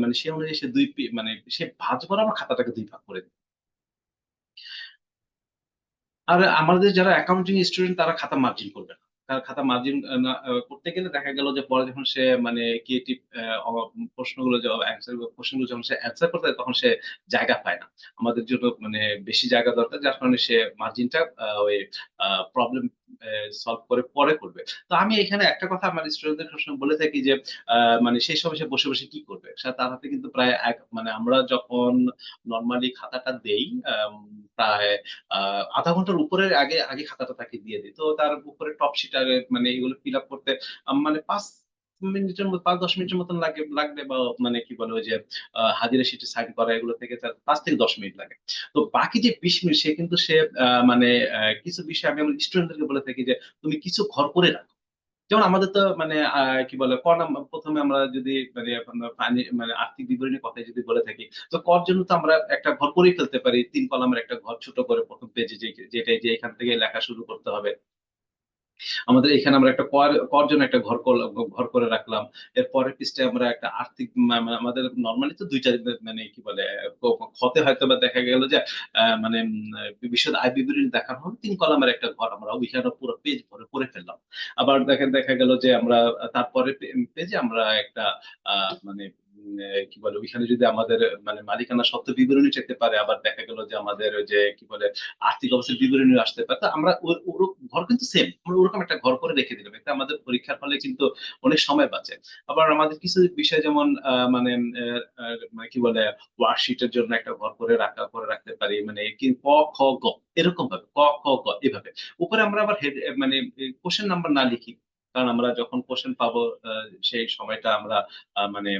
মানে সে অনুযায়ী সে ২ মানে সে ভাঁজ ভরা আমার খাতাটাকে ২ ভাগ করে দিত। আর আমাদের যারা অ্যাকাউন্টিং স্টুডেন্ট তারা খাতা মার্জিন করবে না। তার খাতা মার্জিন করতে গেলে দেখা গেল যে পরে যখন সে মানে ক্রিয়েটিভ প্রশ্নগুলো অ্যান্সার কোয়েশ্চেন গুলো যখন সে অ্যান্সার করতে যায় তখন সে জায়গা পায় না। আমাদের জন্য মানে বেশি জায়গা দরকার যার কারণে সে মার্জিনটা ওই প্রবলেম সলভ করে পরে করবে। তো আমি এখানে একটা কথা আমার স্টুডেন্টদের সবসময় বলে থাকি যে আ মানে সেই সময় সে বসে, বসে কি করবে? তার হাতে কিন্তু প্রায় মানে আমরা যখন নরমালি খাতাটা দেই প্রায় আ ০.৫ ঘন্টার উপরে আগে খাতাটা তাকে দিয়ে দেই। তো তার উপরে টপ শিট মানে এগুলো ফিল আপ করতে মানে ৫ মিনিটের ৫-১০ মিনিটের মতন লাগবে বা মানে কি বলে ওই যে হাজিরা শিটে সাইন করা এগুলো থেকে তার ৫ থেকে ১০ মিনিট লাগে। তো বাকি যে ২০ মিনিট সে কিন্তু সে মানে কিছু বিষয় আমি আমার স্টুডেন্টদেরকে বলে থাকি যে, "তুমি কিছু ঘর করে রাখো।" যেমন আমাদের তো মানে কি বলে প্রথমে আমরা যদি মানে মানে আর্থিক বিবরণীর কথাই যদি বলে থাকি, তো কর জন্য তো আমরা একটা ঘর করেই ফেলতে পারি। ৩ কলামের একটা ঘর ছোট করে ১ম পেজে যেটাই যে এখান থেকে লেখা শুরু করতে হবে। আমাদের এখানে আমরা একটা কর জন্য একটা ঘর করে রাখলাম। এর পরের পৃষ্ঠায় আমরা একটা আর্থিক আমাদের নরমালি তো ২ টা মানে কি বলে খতে হয়তোবা দেখা গেল যে মানে বিশদ আয় বিবরণী দেখানো হলো ৩ কলামের একটা ঘর আমরা ওইখানে পুরো পেজ ভরে করে ফেললাম। আবার দেখা গেল যে আমরা তারপরের পেজে আমরা একটা আ মানে কি বলে ওইখানে যদি আমাদের মানে মালিকানা সত্ত্ব বিবরণী চাইতে পারে, আবার দেখা গেল যে আমাদের ওই যে কি বলে আর্থিক অবস্থার বিবরণী আসতে পারে। তো আমরা ঘর কিন্তু সেম। আমরা ওরকম একটা ঘর করে রেখে দিলাম। এতে আমাদের পরীক্ষার হলে কিন্তু অনেক সময় বাঁচে। আবার আমাদের কিছু বিষয় যেমন মানে আ মানে কি বলে ওয়ার্কশিটের জন্য একটা ঘর করে রাখতে পারি। মানে কি ক, খ, গ এরকম ভাবে ক, খ, গ এভাবে। উপরে আমরা আবার মানে কোয়েশ্চেন নাম্বার না লিখি। কারণ আমরা যখন কোয়েশ্চেন পাবো সেই সময়টা আমরা মানে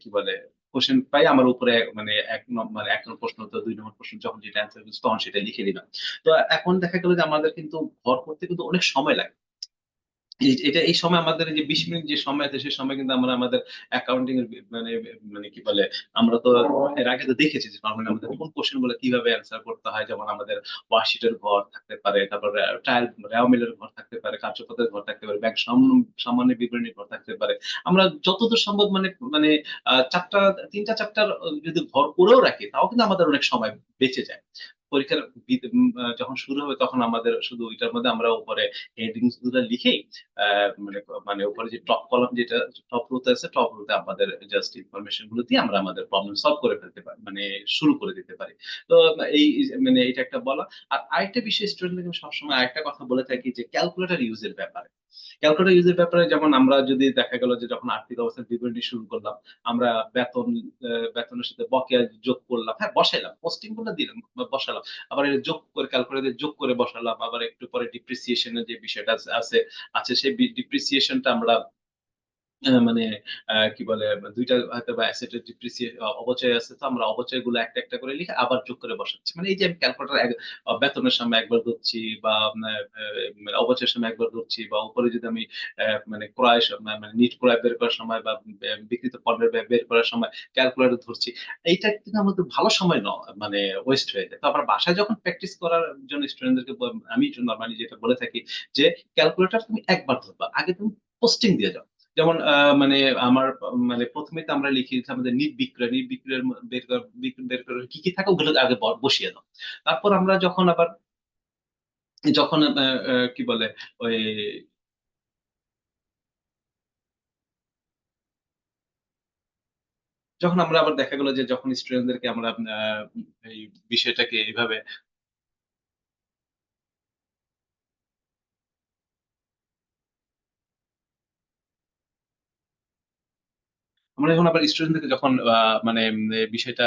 কি বলে কোয়েশ্চেন পাই আমার উপরে মানে ১ নম্বর প্রশ্ন তো ২ নম্বর প্রশ্ন যখন যেটা অ্যান্সার করছি তখন সেটা লিখে দিলাম। তো এখন দেখা গেল যে আমাদের কিন্তু ঘর করতে কিন্তু অনেক সময় লাগে। এই সময় আমাদের এই যে ২০ মিনিট যে সময় আছে, সে সময় কিন্তু আমরা আমাদের অ্যাকাউন্টিং এর মানে মানে কি বলে, আমরা তো এর আগে তো দেখেছি যে নরমালি আমাদের কোন কোয়েশ্চেন গুলো কিভাবে অ্যান্সার করতে হয়। যেমন আমাদের ওয়ার্কশিটের ঘর থাকতে পারে, তারপর ট্রায়াল রেওয়ামিলের ঘর থাকতে পারে, কার্যপত্রের ঘর থাকতে পারে, ব্যাংক সামান্য বিবরণীর ঘর থাকতে পারে। আমরা যতদূর সম্ভব মানে মানে ৪ টা ৩ টা ৪ টার যদি ঘর করেও রাখি, তাও কিন্তু আমাদের অনেক সময় বেঁচে যায়। পরীক্ষার যখন শুরু হবে তখন আমাদের শুধু ওইটার মধ্যে আমরা উপরে হেডিংস গুলো লিখেই আ মানে মানে উপরে যে টপ কলাম যেটা টপ রো তে আছে, টপ রো তে আমাদের জাস্ট ইনফরমেশন গুলো দিয়ে আমরা আমাদের প্রবলেম সলভ করে ফেলতে পারি। মানে শুরু করে দিতে পারি। তো মানে এইটা একটা বলা। আর আরেকটা বিষয় স্টুডেন্টদেরকে আমি সবসময় আরেকটা কথা বলে থাকি যে ক্যালকুলেটর ইউজ এর ব্যাপারে। ক্যালকুলেটর ইউজ এর ব্যাপারে যেমন আমরা যদি দেখা গেল যে যখন আর্থিক অবস্থার বিবরণী শুরু করলাম, আমরা বেতনের সাথে বকেয়া যোগ করলাম। হ্যাঁ, বসাইলাম। পোস্টিং গুলো দিলাম বসালাম। আবার যোগ করে ক্যালকুলেটর যোগ করে বসালাম। আবার একটু পরে ডিপ্রিসিয়েশন এর যে বিষয়টা আছে সেই ডিপ্রিসিয়েশন টা আমরা মানে কি বলে ২ টা হয়তোবা অ্যাসেট এর অপচয় আছে তো আমরা অপচয়গুলো একটা, একটা করে লিখে আবার যোগ করে বসাচ্ছি। মানে এই যে আমি ক্যালকুলেটর বেতনের সময় একবার ধরছি বা অপচয়ের সময় একবার ধরছি বা উপরে যদি আমি মানে ক্রয় মানে নিট ক্রয় বের করার সময় বা বিক্রিত পণ্যের ব্যয় বের করার সময় ক্যালকুলেটর ধরছি। এইটা কিন্তু আমাদের ভালো সময় মানে ওয়েস্ট হয়ে যায়। তো আমরা বাসায় যখন প্র্যাকটিস করার জন্য স্টুডেন্টদেরকে আমি নরমালি যেটা বলে থাকি যে, "ক্যালকুলেটর তুমি একবার ধরবা। আগে তুমি পোস্টিং দিয়ে যাও।" যেমন মানে আমার মানে ১ম এই তো আমরা লিখি যে আমাদের নিট বিক্রয়। নিট বিক্রয়ের বের করে কি, কি থাকে ওগুলো আগে বসিয়ে দাও। তারপর আমরা যখন আবার যখন কি বলে ওই যখন আমরা আবার দেখা গেল যে যখন স্টুডেন্টদেরকে আমরা এই বিষয়টাকে এভাবে আমরা যখন আবার স্টুডেন্টদেরকে যখন মানে বিষয়টা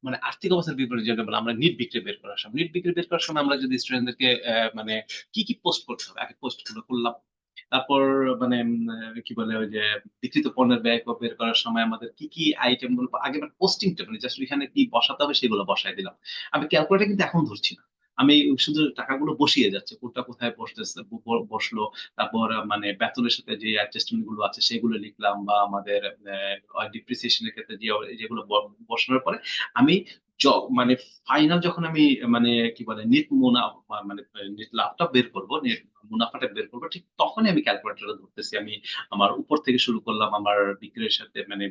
মানে আর্থিক অবস্থার বিবরণী যেটা বললাম, আমরা নিট বিক্রি বের করার সময়। নিট বিক্রি বের করার সময় আমরা যদি স্টুডেন্টদেরকে মানে কি, কি পোস্ট করতে হবে? আগে পোস্ট গুলো করলাম। তারপর মানে কি বলে ওই যে বিক্রিত পণ্যের ব্যয় বের করার সময় আমাদের কি, কি আইটেম গুলো আগে মানে পোস্টিং টা মানে জাস্ট ওইখানে কি বসাতে হবে সেগুলো বসায় দিলাম। আমি ক্যালকুলেটর কিন্তু এখন ধরছি না। আমি শুধু টাকাগুলো বসিয়ে যাচ্ছি। কোনটা কোথায় বসতেছে বসলো। তারপর মানে বেতনের সাথে যে অ্যাডজাস্টমেন্ট গুলো আছে সেগুলো লিখলাম বা আমাদের ডিপ্রিসিয়েশন এর ক্ষেত্রে যেগুলো বসানোর পরে আমি য মানে ফাইনাল যখন আমি মানে কি বলে নেট মানে নেট লাভটা বের করব, নেট মুনাফাটা বের করব, ঠিক তখনই আমি ক্যালকুলেটরটা ধরতেছি। আমি আমার উপর থেকে শুরু করলাম। আমার বিক্রয়ের সাথে মানে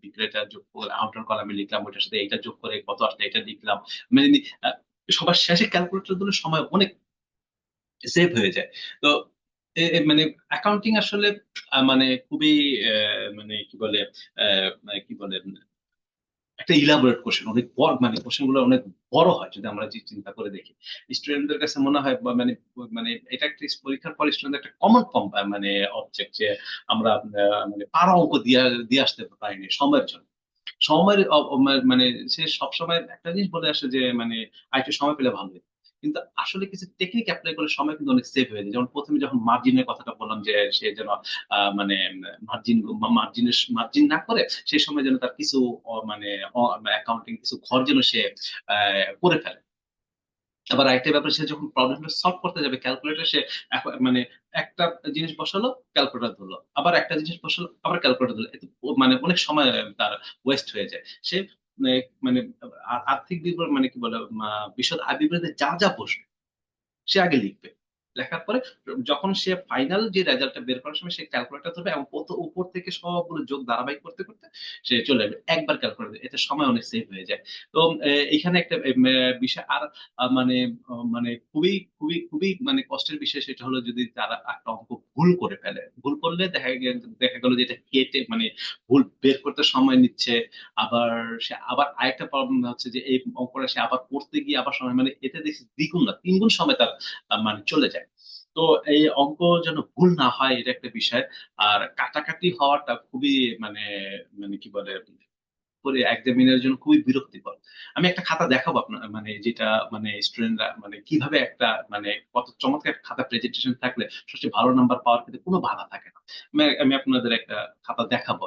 বিক্রয়টা যোগ করে আউটার কলামে লিখলাম। ওইটার সাথে এইটা যোগ করে কত আসলে এটা লিখলাম। মানে আ সবার শেষে ক্যালকুলেটর দিলে সময় অনেক সেভ হয়ে যায়। তো মানে অ্যাকাউন্টিং আসলে মানে খুবই মানে কি বলে অ্যা মানে কি বলে একটা ইলাবোরেট কোয়েশ্চেন, অনেক বড়, মানে কোয়েশ্চেন গুলো অনেক বড় হয় যদি আমরা চিন্তা করে দেখি। স্টুডেন্টদের কাছে মনে হয় বা মানে মানে এটা একটা পরীক্ষার পর স্টুডেন্টদের একটা কমন মানে অবজেক্ট যে আমরা মানে পারা অঙ্ক দিয়ে আসতে পারিনি সময়ের জন্য। সময়ের মানে সে সবসময় একটা জিনিস বলে আসে যে মানে আরেকটু সময় পেলে ভালো হতো। কিন্তু আসলে কিছু টেকনিক এপ্লাই করলে সময় কিন্তু অনেক সেভ হয়ে যায়। যেমন ১ম এ যখন মার্জিনের কথাটা বললাম যে সে যেন মানে মার্জিন না করে সেই সময় যেন তার কিছু মানে অ্যাকাউন্টিং কিছু ঘর যেন সে আ করে ফেলে। আবার আরেকটা ব্যাপার, সে যখন প্রবলেমটা সলভ করতে যাবে ক্যালকুলেটর সে মানে একটা জিনিস বসালো, ক্যালকুলেটর ধরলো। আবার একটা জিনিস বসালো, আবার ক্যালকুলেটর ধরলো। এতে মানে অনেক সময় তার ওয়েস্ট হয়ে যায়। সে মানে মানে আর্থিক মানে কি বলে বিশদ আয় বিবরণীতে যা বসবে সে আগে লিখবে। লেখার পরে যখন সে ফাইনাল যে রেজাল্টটা বের করার সময় সে ক্যালকুলেটর ধরবে এবং উপর থেকে সবগুলো যোগ ধারাবাহিক করতে সে চলে আসবে। একবার ক্যালকুলেটর, এতে সময় অনেক সেভ হয়ে যায়। তো এখানে একটা বিষয় আর মানে মানে খুবই মানে কষ্টের বিষয়, সেটা হলো যদি তারা একটা অঙ্ক ভুল করে ফেলে। ভুল করলে দেখা গেল যে এটা কেটে মানে ভুল বের করতে সময় নিচ্ছে। আবার সে আবার আরেকটা প্রবলেম হচ্ছে যে এই অঙ্কটা সে আবার করতে গিয়ে আবার সময়, মানে এতে দেখছি দ্বিগুণ না ৩ গুণ সময় তার মানে চলে যায়। তো এই অঙ্ক যেন ভুল না হয় এটা একটা বিষয়। আর কাটাকাটি হওয়াটা খুবই মানে মানে কি বলে করে এক্সামিনার জন্য খুবই বিরক্তিকর। আমি একটা খাতা দেখাবো মানে যেটা মানে স্টুডেন্টরা মানে কিভাবে একটা মানে কত চমৎকার একটা খাতা প্রেজেন্টেশন থাকলে সবচেয়ে ভালো নাম্বার পাওয়ার ক্ষেত্রে কোনো বাধা থাকে না। আমি আপনাদের একটা খাতা দেখাবো।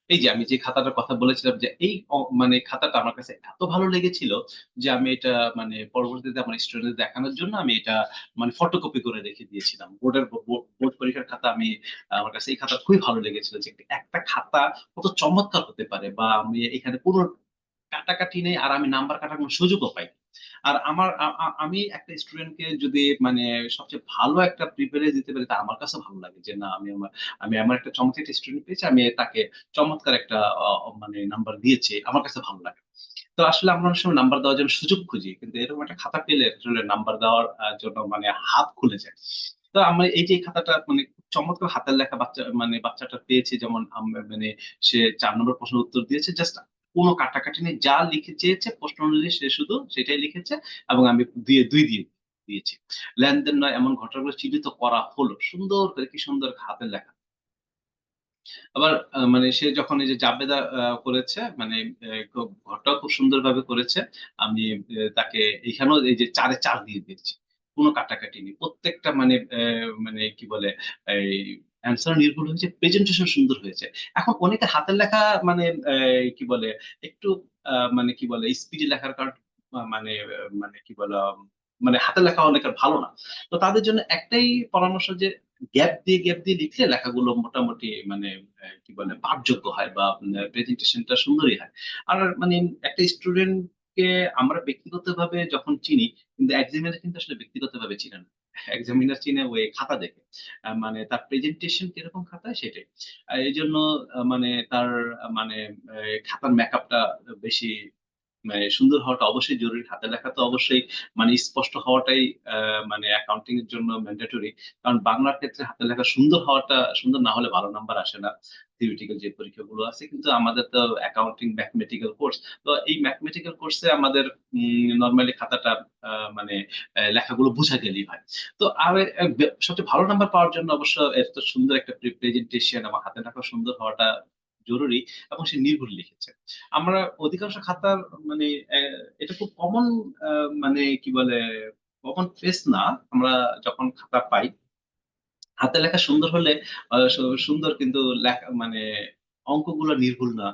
এই যে আমি যে খাতাটার কথা বলেছিলাম যে এই মানে খাতাটা আমার কাছে এত ভালো লেগেছিল যে আমি এটা মানে পরবর্তীতে আমার স্টুডেন্টদের দেখানোর জন্য আমি এটা মানে ফটোকপি করে রেখে দিয়েছিলাম। বোর্ড পরীক্ষার খাতা আমি আমার কাছে এই খাতা খুবই ভালো লেগেছিল যে একটা খাতা কত চমৎকার হতে পারে, বা আমি এখানে কোনো কাটাকাটি নেই আর আমি নাম্বার কাটার কোনো সুযোগও পাইনি। আর আমার আমি একটা স্টুডেন্টকে যদি মানে সবচেয়ে ভালো একটা প্রিভিলেজ দিতে পারি তা আমার কাছে ভালো লাগে যে না আমি আমার একটা চমৎকার একটা স্টুডেন্ট পেয়েছি। আমি তাকে চমৎকার একটা মানে নাম্বার দিয়েছি। আমার কাছে ভালো লাগে। তো আসলে আমরা অনেক সময় নাম্বার দেওয়ার জন্য সুযোগ খুঁজি। কিন্তু এরকম একটা খাতা পেলে আসলে নাম্বার দেওয়ার জন্য মানে হাত খুলে যায়। তো আমরা এই যে এই খাতাটা মানে খুব চমৎকার হাতের লেখা বাচ্চাটা পেয়েছি, যেমন মানে সে ৪ নম্বর প্রশ্নের উত্তর দিয়েছে। জাস্ট কোন কাটাকাটি নেই। যা লিখে চেয়েছে প্রশ্ন অনুযায়ী সে শুধু সেটাই লিখেছে এবং আমি ২ দিয়ে দিয়েছি। লেনদেন নয় এমন ঘটনাগুলো চিহ্নিত করা হলো। সুন্দর করে, কি সুন্দর হাতের লেখা। আবার মানে সে যখন এই যে জাবেদা করেছে মানে খুব ঘরটাও খুব সুন্দরভাবে করেছে। আমি তাকে এখানেও এই যে ৪ এ ৪ দিয়ে দিয়েছি। কোন কাটাকাটি নেই। প্রত্যেকটা মানে মানে কি বলে এই অ্যান্সার নির্ভুল হয়েছে, প্রেজেন্টেশন সুন্দর হয়েছে। এখন অনেকে হাতের লেখা মানে কি বলে একটু মানে কি বলে স্পিডে লেখার কারণ মানে মানে কি বলে মানে হাতের লেখা অনেকের ভালো না। তো তাদের জন্য একটাই পরামর্শ যে গ্যাপ দিয়ে লিখলে লেখাগুলো মোটামুটি মানে কি বলে পাঠযোগ্য হয় বা প্রেজেন্টেশনটা সুন্দরই হয়। আর মানে একটা স্টুডেন্টকে আমরা ব্যক্তিগতভাবে যখন চিনি, কিন্তু এক্সামিনার কিন্তু আসলে ব্যক্তিগতভাবে চিনে না। এক্সামিনার চিনে ওই খাতা দেখে। মানে তার প্রেজেন্টেশন কিরকম খাতায় সেটাই। এজন্য মানে তার মানে খাতার মেকআপটা বেশি মানে সুন্দর হওয়াটা অবশ্যই জরুরি। হাতের লেখা তো অবশ্যই মানে স্পষ্ট হওয়াটাই মানে অ্যাকাউন্টিং এর জন্য ম্যান্ডেটরি। কারণ বাংলার ক্ষেত্রে হাতের লেখা সুন্দর না হলে ভালো নাম্বার আসে না। থিওরিটিক্যাল যে পরীক্ষাগুলো আছে। কিন্তু আমাদের তো অ্যাকাউন্টিং ম্যাথমেটিক্যাল কোর্স। তো এই ম্যাথমেটিক্যাল কোর্সে আমাদের নরমালি খাতাটা মানে লেখাগুলো বুঝা গেলেই হয়। তো আর সবচেয়ে ভালো নাম্বার পাওয়ার জন্য অবশ্য এত সুন্দর একটা প্রেজেন্টেশন এবং হাতের লেখা সুন্দর হওয়াটা জরুরি এবং সে নির্ভুল লিখেছে। আমরা অধিকাংশ খাতার মানে এটা খুব কমন আ মানে কি বলে কমন ফেস না। আমরা যখন খাতা পাই হাতে লেখা সুন্দর হলে সুন্দর কিন্তু লেখা মানে অঙ্কগুলো নির্ভুল না।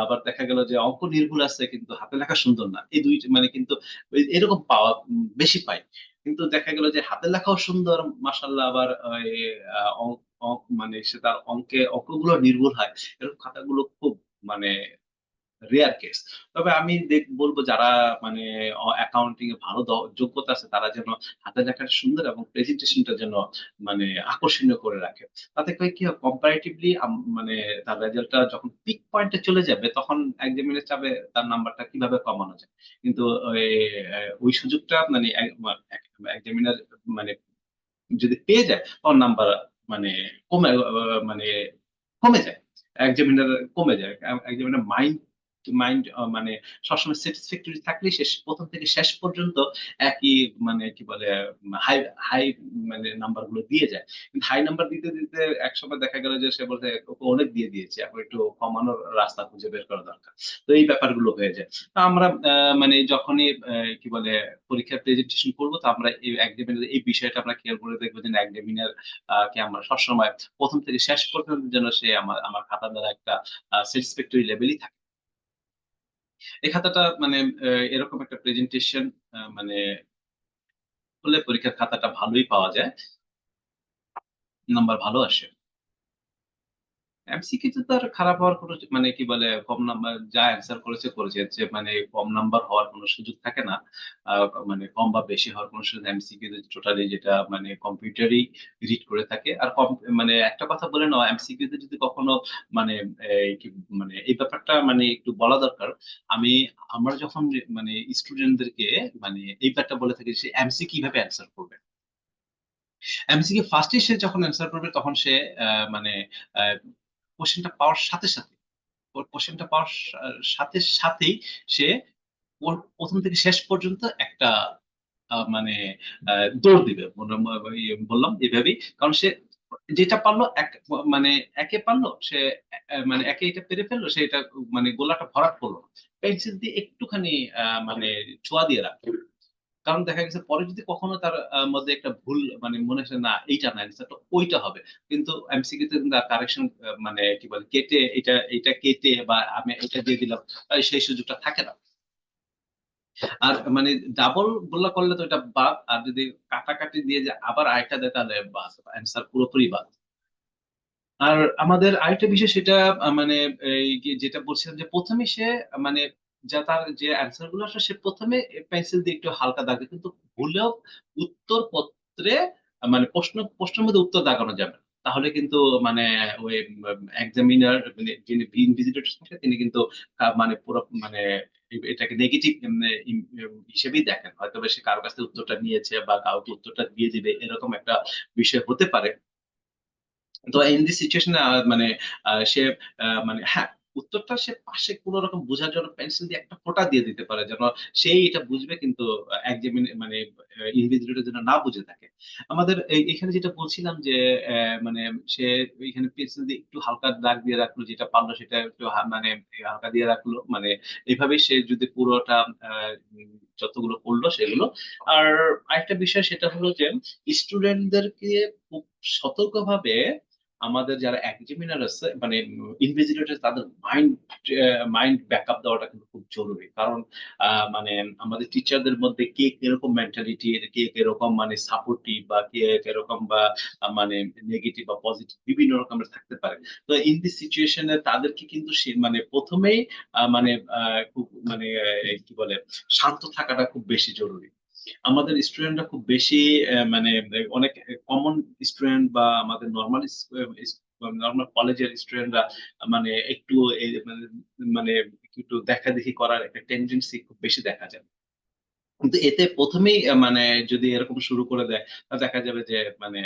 আবার দেখা গেল যে অঙ্ক নির্ভুল আছে কিন্তু হাতে লেখা সুন্দর না। এই ২ মানে কিন্তু এরকম পাওয়া বেশি পাই। কিন্তু দেখা গেল যে হাতের লেখাও সুন্দর মাশাআল্লাহ আবার ওই আ অং অং মানে সে তার অঙ্কগুলো নির্ভুল হয়। এরকম খাতাগুলো খুব মানে রেয়ার কেস। তবে আমি বলব যারা মানে অ্যাকাউন্টিং এ ভালো যোগ্যতা আছে তারা যেন হাতের লেখাটা সুন্দর এবং প্রেজেন্টেশনটা যেন মানে আকর্ষণীয় করে রাখে। তাতে করে কি হয় কম্পারেটিভলি মানে তার রেজাল্টটা যখন পিক পয়েন্ট এ চলে যাবে তখন এক্সামিনার চাবে তার নাম্বারটা কিভাবে কমানো যায়। কিন্তু ওই সুযোগটা মানে এক্সামিনার মানে যদি পেয়ে যায় তখন নাম্বার মানে মানে কমে যায়। এক্সামিনার কমে যায়। এক্সামিনার মাইন্ড মাইন্ড মানে সবসময় স্যাটিসফ্যাক্টরি থাকলেই শেষ ১ম থেকে শেষ পর্যন্ত একই মানে কি বলে হাই হাই মানে নাম্বার গুলো দিয়ে যায়। কিন্তু হাই নাম্বার দিতে একসময় দেখা গেল যে সে বলছে ওকে অনেক দিয়ে দিয়েছি। এখন একটু কমানোর রাস্তা খুঁজে বের করা দরকার। তো এই ব্যাপারগুলো হয়ে যায়। তো আমরা মানে যখনই কি বলে পরীক্ষার প্রেজেন্টেশন করব তো আমরা এই এক্সামিনার এই বিষয়টা আমরা খেয়াল করে দেখব যে না এক্সামিনার কে আমরা সবসময় ১ম থেকে শেষ পর্যন্ত যেন সে আমার খাতা দ্বারা একটা স্যাটিসফ্যাক্টরি লেভেলই থাকে। এই খাতাটা মানে এরকম একটা প্রেজেন্টেশন মানে হলে পরীক্ষার খাতাটা ভালোই পাওয়া যায়। নাম্বার ভালো আসে। এমসিকিউ তে তো আর খারাপ হওয়ার কোনো মানে কি বলে কম নাম্বার যা অ্যান্সার করেছে এর চেয়ে মানে কম নাম্বার হওয়ার কোনো সুযোগ থাকে না। আ মানে কম বা বেশি হওয়ার কোনো সুযোগ এমসিকিউ তে টোটালি যেটা মানে কম্পিউটারই রিড করে থাকে। আর মানে একটা কথা বলে নেওয়া এমসিকিউ তে যদি কখনো মানে কি মানে এই ব্যাপারটা মানে একটু বলা দরকার। আমি আমরা যখন মানে স্টুডেন্টদেরকে মানে এই ব্যাপারটা বলে থাকি সে এমসিকিউ কিভাবে অ্যান্সার করবে। এমসিকিউ ফার্স্ট এ সে যখন অ্যান্সার করবে তখন সে মানে আ কোয়েশ্চেনটা পাওয়ার সাথে ওর কোয়েশ্চেনটা পাওয়ার সাথেই সে ওর ১ম থেকে শেষ পর্যন্ত একটা মানে আ দৌড় দিবে। মনে ম বললাম এভাবেই। কারণ সে যেটা পারল মানে একে পারল সে মানে একে এটা পেরে ফেলল সে এটা মানে গোলাটা ভরাট করল না। পেন্সিল দিয়ে একটুখানি মানে ছোঁয়া দিয়ে রাখল। কারণ দেখা গেছে পরে যদি কখনো তার মধ্যে একটা ভুল মানে মনে হচ্ছে না এইটা না অ্যান্সারটা ওইটা হবে। কিন্তু এমসিকিউ তে কিন্তু কারেকশন মানে কি বলে কেটে এটা কেটে বা আমি এটা দিয়ে দিলাম সেই সুযোগটা থাকে না। আর মানে ডাবল গোল্লা করলে তো এটা বাদ। আর যদি কাটাকাটি দিয়ে যে আবার আরেকটা দেয় তাহলে বাস অ্যান্সার পুরোপুরি বাদ। আর আমাদের আরেকটা বিষয় সেটা মানে এই যেটা বলছিলাম যে ১ম এ সে মানে তার যে অ্যান্সার গুলো আসে সে ১ম এ পেন্সিল দিয়ে একটু হালকা দাগে কিন্তু ভুলেও উত্তরপত্রে মানে প্রশ্নের মধ্যে উত্তর দাগানো যাবে না। তাহলে কিন্তু মানে ওই এক্সামিনার মানে যিনি ইনভিজিলেটর থাকে তিনি কিন্তু মানে পুরো মানে এটাকে নেগেটিভ হিসেবেই দেখেন। হয়তোবা সে কারো কাছ থেকে উত্তরটা নিয়েছে বা কাউকে উত্তরটা দিয়ে দিবে এরকম একটা বিষয় হতে পারে। তো in this situation মানে সে মানে হ্যাঁ, উত্তরটা সে পাশে কোন রকম বোঝার জন্য পেন্সিল দিয়ে একটা ফোঁটা দিয়ে দিতে পারে যেন সেই এটা বুঝবে কিন্তু মানে ইনভিজিলেটর যেন না বুঝে থাকে। আমাদের এখানে যেটা বলছিলাম যে মানে সে এখানে পেন্সিল দিয়ে একটু হালকা দাগ দিয়ে রাখলো যেটা পারল সেটা একটু মানে হালকা দিয়ে রাখলো। মানে এভাবেই সে যদি পুরোটা আ উম যতগুলো করল সেগুলো। আর আরেকটা বিষয় সেটা হলো যে স্টুডেন্টদেরকে খুব সতর্কভাবে আমাদের যারা এক্সামিনার আছে মানে ইনভিজিলেটর তাদের মাইন্ড ব্যাকআপ দেওয়াটা কিন্তু খুব জরুরি। কারণ মানে আমাদের টিচারদের মধ্যে কে কিরকম মেন্টালিটির, কে কিরকম মানে সাপোর্টিভ বা কে কিরকম বা মানে নেগেটিভ বা পজিটিভ বিভিন্ন রকমের থাকতে পারে। তো ইন দিস সিচুয়েশন এ তাদেরকে কিন্তু সে মানে ১ম এই মানে খুব মানে কি বলে শান্ত থাকাটা খুব বেশি জরুরি। আমাদের স্টুডেন্টরা খুব বেশি মানে অনেক কমন স্টুডেন্ট বা আমাদের নরমাল নরমাল কলেজের স্টুডেন্টরা মানে একটু মানে মানে একটু দেখাদেখি করার একটা টেনডেন্সি খুব বেশি দেখা যায়। কিন্তু এতে ১ম এই মানে যদি এরকম শুরু করে দেয়, দেখা যাবে যে মানে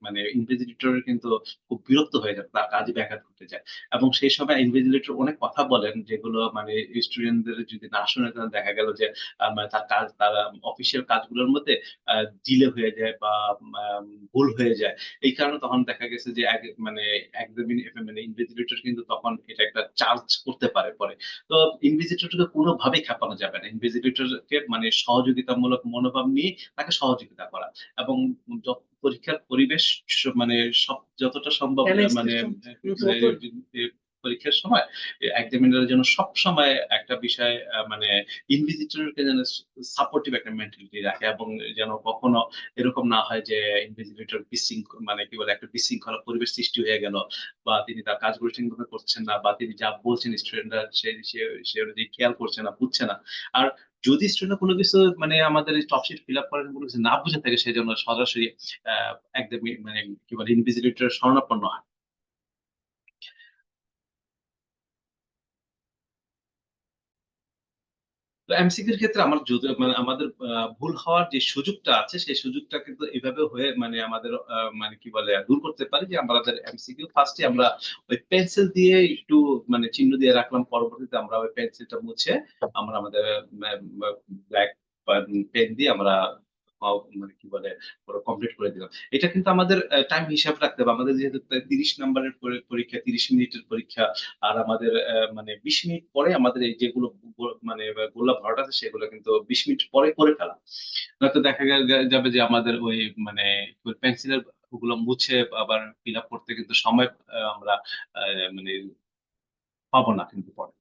মানে ইনভিজিলেটর কিন্তু খুব বিরক্ত হয়ে যাবে। তার কাজে ব্যাঘাত ঘটে যায়। এবং সেই সময় ইনভিজিলেটর অনেক কথা বলেন যেগুলো মানে স্টুডেন্টদের যদি না শুনে তাহলে দেখা গেল যে মানে তারা অফিসিয়াল কাজগুলোর মধ্যে আ ডিলে হয়ে যায় বা ভুল হয়ে যায়। এই কারণে তখন দেখা গেছে যে মানে মানে ইনভিজিলেটর কিন্তু তখন এটা একটা চার্জ করতে পারে পরে। তো ইনভিজিলেটরকে কোনোভাবেই খেপানো যাবে না। ইনভিজিলেটরকে মানে সহযোগিতামূলক মনোভাব নিয়ে তাকে সহযোগিতা করা এবং পরীক্ষার পরিবেশ মানে যতটা সম্ভব ম্যানেজ মানে করছেন মানে নতুন। এ পরীক্ষার সময় এক্সামিনারের জন্য সবসময় একটা বিষয় মানে ইনভিজিটরকে যেন সাপোর্টিভ একটা মেন্টালিটি রাখে, এবং যেন কখনো এরকম না হয় যে ইনভিজিলেটর মানে কি বলে একটা বিশৃঙ্খলা পরিবেশ সৃষ্টি হয়ে গেল, বা তিনি তার কাজগুলো ঠিকভাবে করছেন না, বা তিনি যা বলছেন স্টুডেন্টরা সে অনুযায়ী খেয়াল করছে না, বুঝছে না। আর যদি স্টুডেন্ট কোনো কিছু মানে আমাদের টপ শিট ফিল আপ করেন কোনো কিছু না বুঝে থাকে, সেজন্য সরাসরি একদমই মানে কি বলে ইনভিজিলেটর শরণাপন্ন হয়। তো এমসিকিউর ক্ষেত্রে আমার যদি মানে আমাদের ভুল হওয়ার যে সুযোগটা আছে, সেই সুযোগটা কিন্তু এভাবে হয়ে মানে আমাদের মানে কি বলে দূর করতে পারি যে আমাদের এমসিকিউ ফার্স্টে আমরা ওই পেন্সিল দিয়ে একটু মানে চিহ্ন দিয়ে রাখলাম, পরবর্তীতে আমরা ওই পেন্সিলটা মুছে আমরা আমাদের ব্ল্যাক পেন দিয়ে আমরা মানে কি বলে পুরো কমপ্লিট করে দিলাম। এটা কিন্তু আমাদের টাইম হিসাব রাখতে হবে। আমাদের যেহেতু ৩০ নাম্বারের পরীক্ষা, ৩০ মিনিটের পরীক্ষা, আর আমাদের মানে ২০ মিনিট পরে আমাদের এই যেগুলো মানে গোলা ভরাট আছে সেগুলো কিন্তু ২০ মিনিট পরে করে ফেলা। নয়তো দেখা যাবে যে আমাদের ওই মানে পেন্সিলের ওগুলো মুছে আবার ফিল আপ করতে কিন্তু সময় আমরা মানে পাবো না কিন্তু পরে।